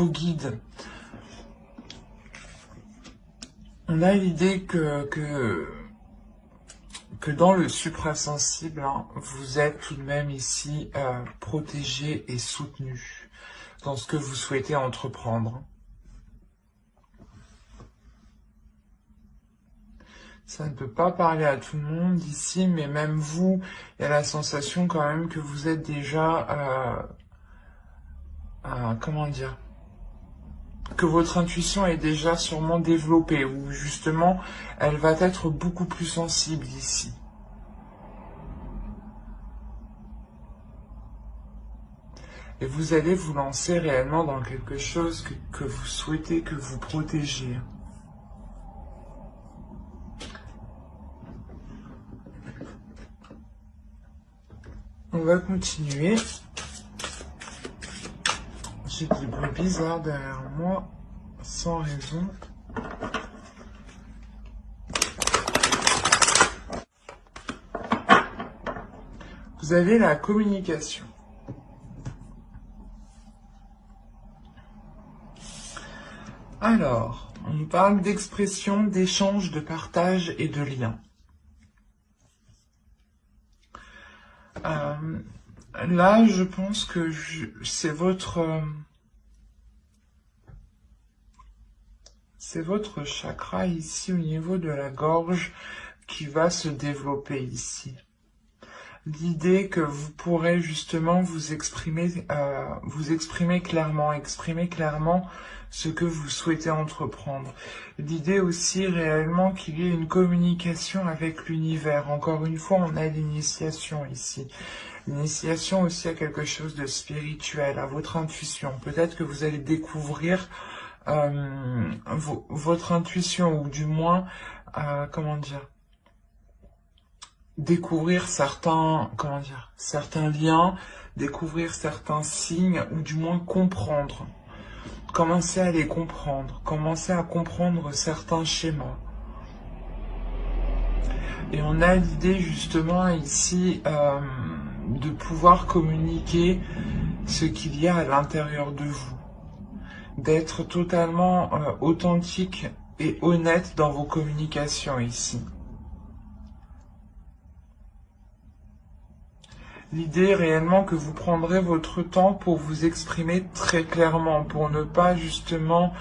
vos guides. On a l'idée que dans le suprasensible, hein, vous êtes tout de même ici protégé et soutenu dans ce que vous souhaitez entreprendre. Ça ne peut pas parler à tout le monde ici, mais même vous, il y a la sensation quand même que vous êtes déjà, comment dire, que votre intuition est déjà sûrement développée, ou justement, elle va être beaucoup plus sensible ici. Et vous allez vous lancer réellement dans quelque chose que vous souhaitez, que vous protégez. On va continuer. J'ai des bruits bizarres derrière moi, sans raison. Vous avez la communication. Alors, on parle d'expression, d'échange, de partage et de lien. Là, je pense que c'est votre chakra ici au niveau de la gorge qui va se développer ici. L'idée que vous pourrez justement vous exprimer clairement, exprimer clairement ce que vous souhaitez entreprendre. L'idée aussi réellement qu'il y ait une communication avec l'univers. Encore une fois, on a l'initiation ici. L'initiation aussi à quelque chose de spirituel, à votre intuition. Peut-être que vous allez découvrir votre intuition, ou du moins, comment dire, découvrir certains liens, découvrir certains signes, ou du moins comprendre. Commencer à les comprendre, commencer à comprendre certains schémas. Et on a l'idée justement ici de pouvoir communiquer ce qu'il y a à l'intérieur de vous. D'être totalement authentique et honnête dans vos communications ici. L'idée est réellement que vous prendrez votre temps pour vous exprimer très clairement, pour ne pas justement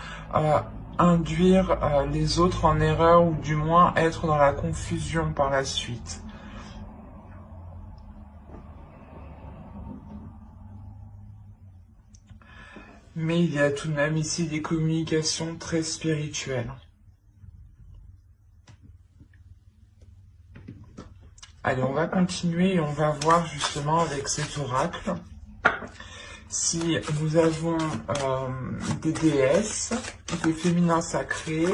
induire les autres en erreur, ou du moins être dans la confusion par la suite. Mais il y a tout de même ici des communications très spirituelles. Allez, on va continuer et on va voir justement avec cet oracle si nous avons des déesses, des féminins sacrés,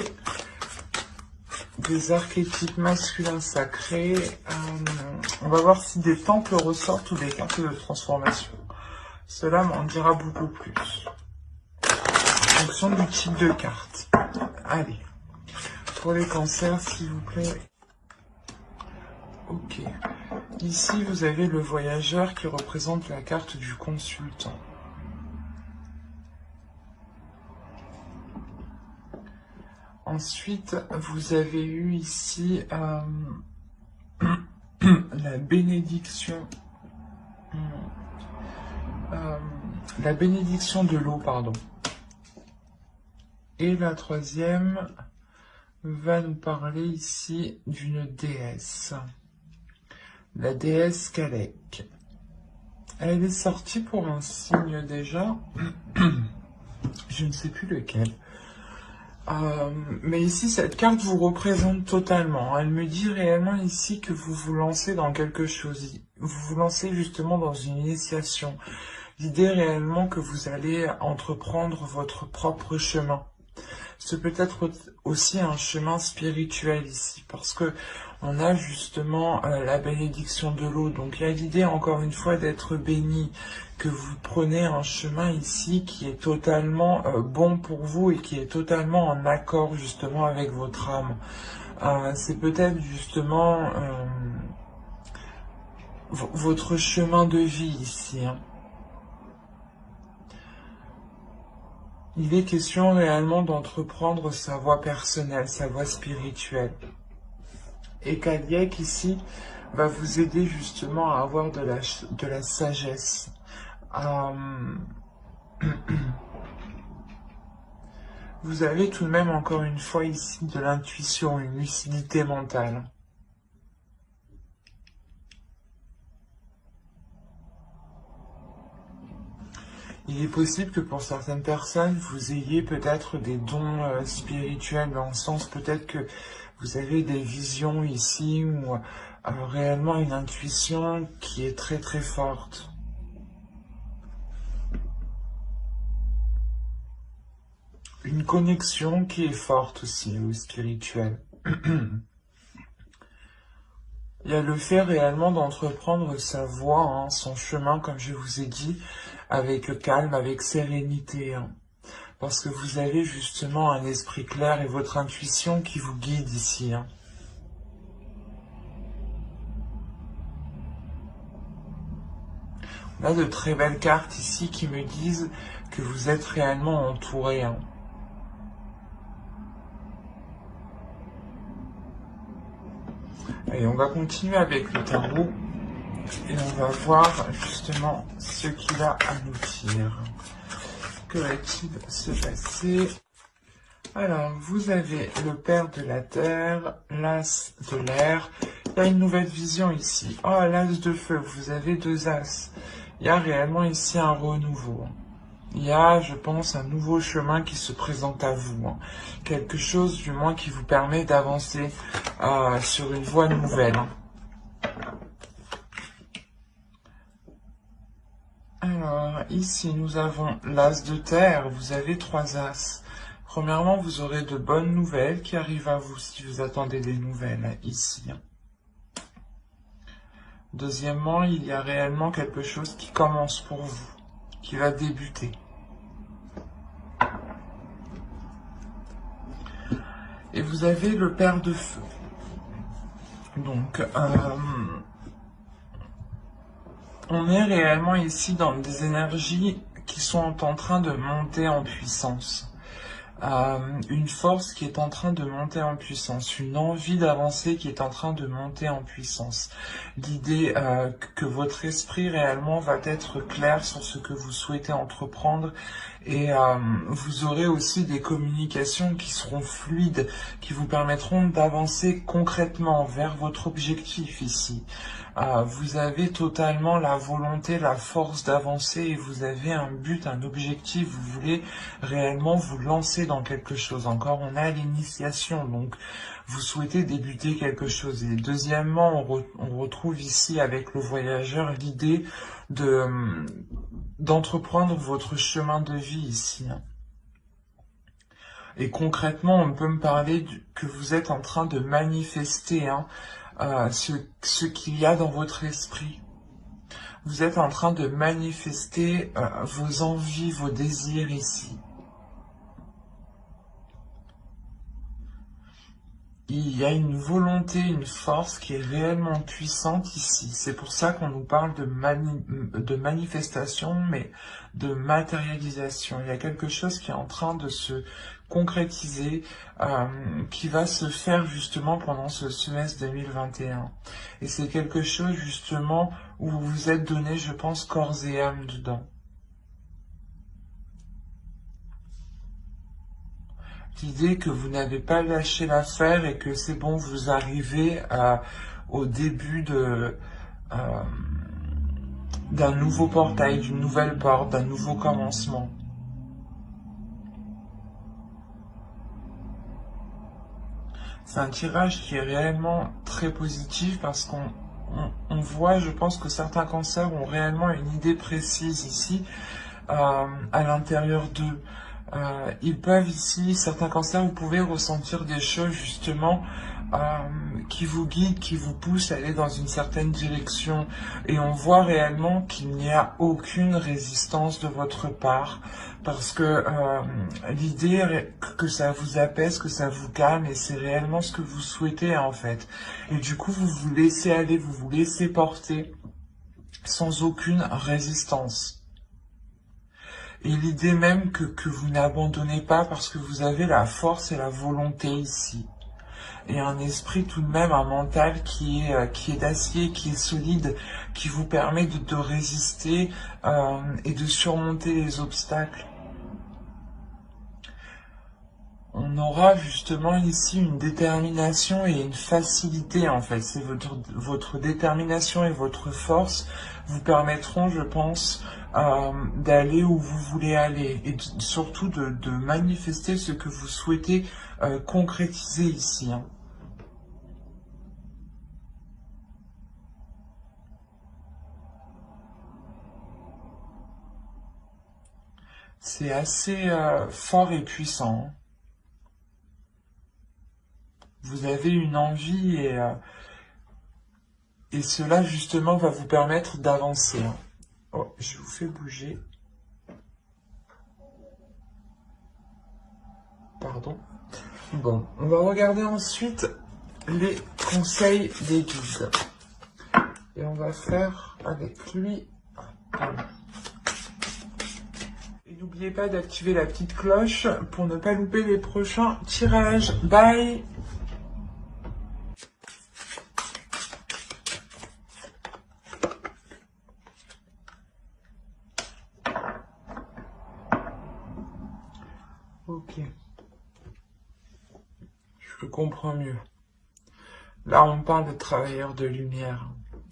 des archétypes masculins sacrés. On va voir si des temples ressortent ou des cartes de transformation. Cela m'en dira beaucoup plus. En fonction du type de carte. Allez. Pour les cancers, s'il vous plaît. Ok. Ici, vous avez le voyageur qui représente la carte du consultant. Ensuite, vous avez eu ici la bénédiction. La bénédiction de l'eau, pardon. Et la troisième va nous parler ici d'une déesse. La déesse Kalek. Elle est sortie pour un signe déjà. Je ne sais plus lequel. Mais ici, cette carte vous représente totalement. Elle me dit réellement ici que vous vous lancez dans quelque chose. Vous vous lancez justement dans une initiation. L'idée réellement que vous allez entreprendre votre propre chemin. C'est peut-être aussi un chemin spirituel ici, parce que on a justement la bénédiction de l'eau. Donc il y a l'idée encore une fois d'être béni, que vous prenez un chemin ici qui est totalement bon pour vous et qui est totalement en accord justement avec votre âme. C'est peut-être justement votre chemin de vie ici, hein. Il est question réellement d'entreprendre sa voie personnelle, sa voie spirituelle. Et Kaliek ici va vous aider justement à avoir de la sagesse. Vous avez tout de même encore une fois ici de l'intuition, une lucidité mentale. Il est possible que pour certaines personnes, vous ayez peut-être des dons spirituels, dans le sens peut-être que vous avez des visions ici, ou réellement une intuition qui est très très forte. Une connexion qui est forte aussi, au spirituel. Il y a le fait réellement d'entreprendre sa voie, hein, son chemin, comme je vous ai dit, avec calme, avec sérénité. Hein, parce que vous avez justement un esprit clair et votre intuition qui vous guide ici. Hein. On a de très belles cartes ici qui me disent que vous êtes réellement entouré. Hein. Allez, on va continuer avec le tarot et on va voir justement ce qu'il a à nous dire. Que va-t-il se passer? Alors, vous avez le père de la terre, l'as de l'air. Il y a une nouvelle vision ici. Oh, l'as de feu, vous avez deux as. Il y a réellement ici un renouveau. Il y a, je pense, un nouveau chemin qui se présente à vous. Hein. Quelque chose, du moins, qui vous permet d'avancer sur une voie nouvelle. Hein. Alors, ici, nous avons l'as de terre. Vous avez trois as. Premièrement, vous aurez de bonnes nouvelles qui arrivent à vous si vous attendez des nouvelles ici. Hein. Deuxièmement, il y a réellement quelque chose qui commence pour vous, qui va débuter. Et vous avez le père de feu. Donc, on est réellement ici dans des énergies qui sont en train de monter en puissance. Une force qui est en train de monter en puissance, une envie d'avancer qui est en train de monter en puissance. L'idée que votre esprit réellement va être clair sur ce que vous souhaitez entreprendre et vous aurez aussi des communications qui seront fluides, qui vous permettront d'avancer concrètement vers votre objectif ici. Vous avez totalement la volonté, la force d'avancer et vous avez un but, un objectif, vous voulez réellement vous lancer dans quelque chose. Encore, on a l'initiation, donc vous souhaitez débuter quelque chose. Et deuxièmement, on retrouve ici avec le voyageur l'idée d'entreprendre votre chemin de vie ici. Et concrètement, on peut me parler que vous êtes en train de manifester ce qu'il y a dans votre esprit. Vous êtes en train de manifester vos envies, vos désirs ici. Il y a une volonté, une force qui est réellement puissante ici. C'est pour ça qu'on nous parle de manifestation, mais de matérialisation. Il y a quelque chose qui est en train de se concrétiser, qui va se faire justement pendant ce semestre 2021. Et c'est quelque chose justement où vous vous êtes donné, je pense, corps et âme dedans. L'idée que vous n'avez pas lâché l'affaire et que c'est bon, vous arrivez au début d'un nouveau portail, d'une nouvelle porte, d'un nouveau commencement. C'est un tirage qui est réellement très positif parce qu'on voit, je pense que certains cancers ont réellement une idée précise ici à l'intérieur d'eux. Ils peuvent ici, certains cancers, vous pouvez ressentir des choses justement qui vous guident, qui vous poussent à aller dans une certaine direction. Et on voit réellement qu'il n'y a aucune résistance de votre part parce que l'idée que ça vous apaise, que ça vous calme et c'est réellement ce que vous souhaitez en fait. Et du coup, vous vous laissez aller, vous vous laissez porter sans aucune résistance. Et l'idée même que vous n'abandonnez pas parce que vous avez la force et la volonté ici. Et un esprit tout de même, un mental qui est d'acier, qui est solide, qui vous permet de résister et de surmonter les obstacles. On aura justement ici une détermination et une facilité en fait. C'est votre détermination et votre force vous permettront, je pense, d'aller où vous voulez aller et surtout de manifester ce que vous souhaitez concrétiser ici. Hein. C'est assez fort et puissant. Hein. Vous avez une envie et cela justement va vous permettre d'avancer. Hein. Oh, je vous fais bouger. Pardon. Bon, on va regarder ensuite les conseils des guides. Et on va faire avec lui. Et n'oubliez pas d'activer la petite cloche pour ne pas louper les prochains tirages. Bye! Ok. Je comprends mieux. Là, on parle de travailleurs de lumière.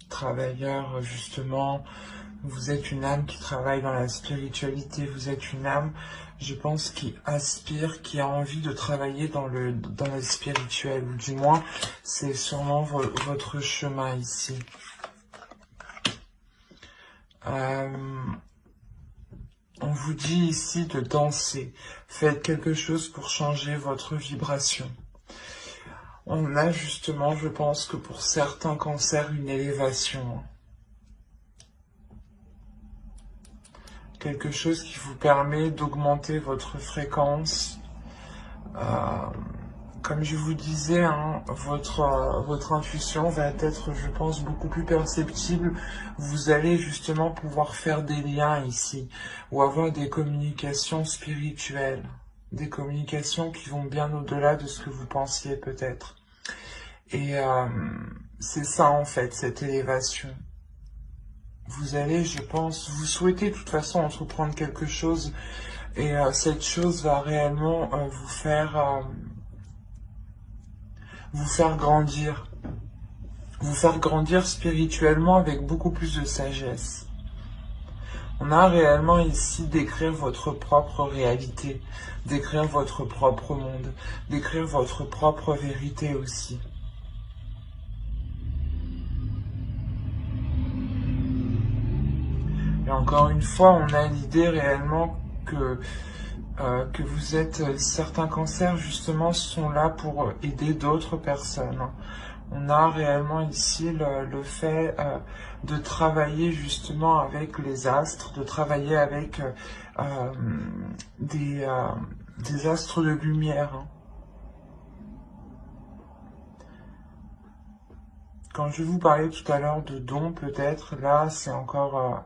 Travailleurs, justement, vous êtes une âme qui travaille dans la spiritualité. Vous êtes une âme, je pense, qui aspire, qui a envie de travailler dans le spirituel. Ou du moins, c'est sûrement votre chemin ici. On vous dit ici de danser. Faites quelque chose pour changer votre vibration. On a justement, je pense que pour certains cancers, une élévation. Quelque chose qui vous permet d'augmenter votre fréquence. Comme je vous disais, hein, votre intuition va être, je pense, beaucoup plus perceptible. Vous allez justement pouvoir faire des liens ici, ou avoir des communications spirituelles. Des communications qui vont bien au-delà de ce que vous pensiez peut-être. Et c'est ça en fait, cette élévation. Vous allez, je pense, vous souhaitez de toute façon entreprendre quelque chose et cette chose va réellement vous faire grandir. Vous faire grandir spirituellement avec beaucoup plus de sagesse. On a réellement ici d'écrire votre propre réalité, d'écrire votre propre monde, d'écrire votre propre vérité aussi. Et encore une fois, on a l'idée réellement que vous êtes, certains cancers justement sont là pour aider d'autres personnes. On a réellement ici le fait de travailler justement avec les astres, de travailler avec des astres de lumière. Hein. Quand je vous parlais tout à l'heure de dons, peut-être, là, c'est encore...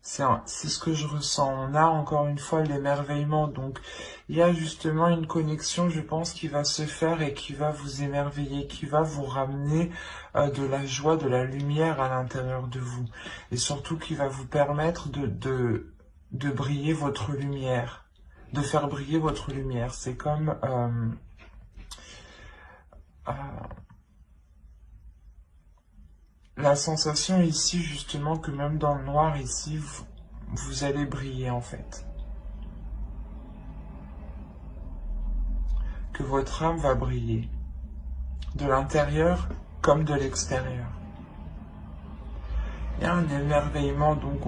c'est ce que je ressens. On a encore une fois l'émerveillement. Donc, il y a justement une connexion, je pense, qui va se faire et qui va vous émerveiller, qui va vous ramener de la joie, de la lumière à l'intérieur de vous. Et surtout, qui va vous permettre de briller votre lumière, de faire briller votre lumière. C'est comme... la sensation ici, justement, que même dans le noir, ici, vous allez briller, en fait. Que votre âme va briller. De l'intérieur comme de l'extérieur. Il y a un émerveillement, donc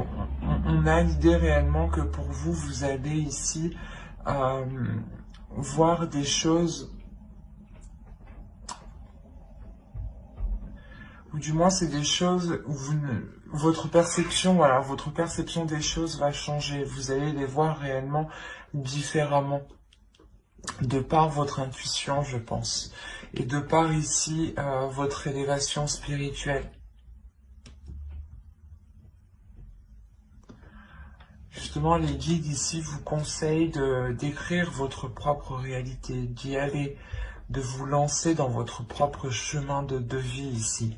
on a l'idée réellement que pour vous, vous allez ici voir des choses... ou du moins c'est des choses où votre perception, voilà, votre perception des choses va changer. Vous allez les voir réellement différemment, de par votre intuition, je pense, et de par ici votre élévation spirituelle. justement, les guides ici vous conseillent d'écrire votre propre réalité, d'y aller, de vous lancer dans votre propre chemin de vie ici.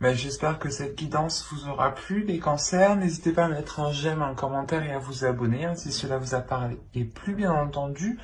Ben, j'espère que cette guidance vous aura plu, les cancers. N'hésitez pas à mettre un j'aime, un commentaire et à vous abonner, hein, si cela vous a parlé. Et plus bien entendu,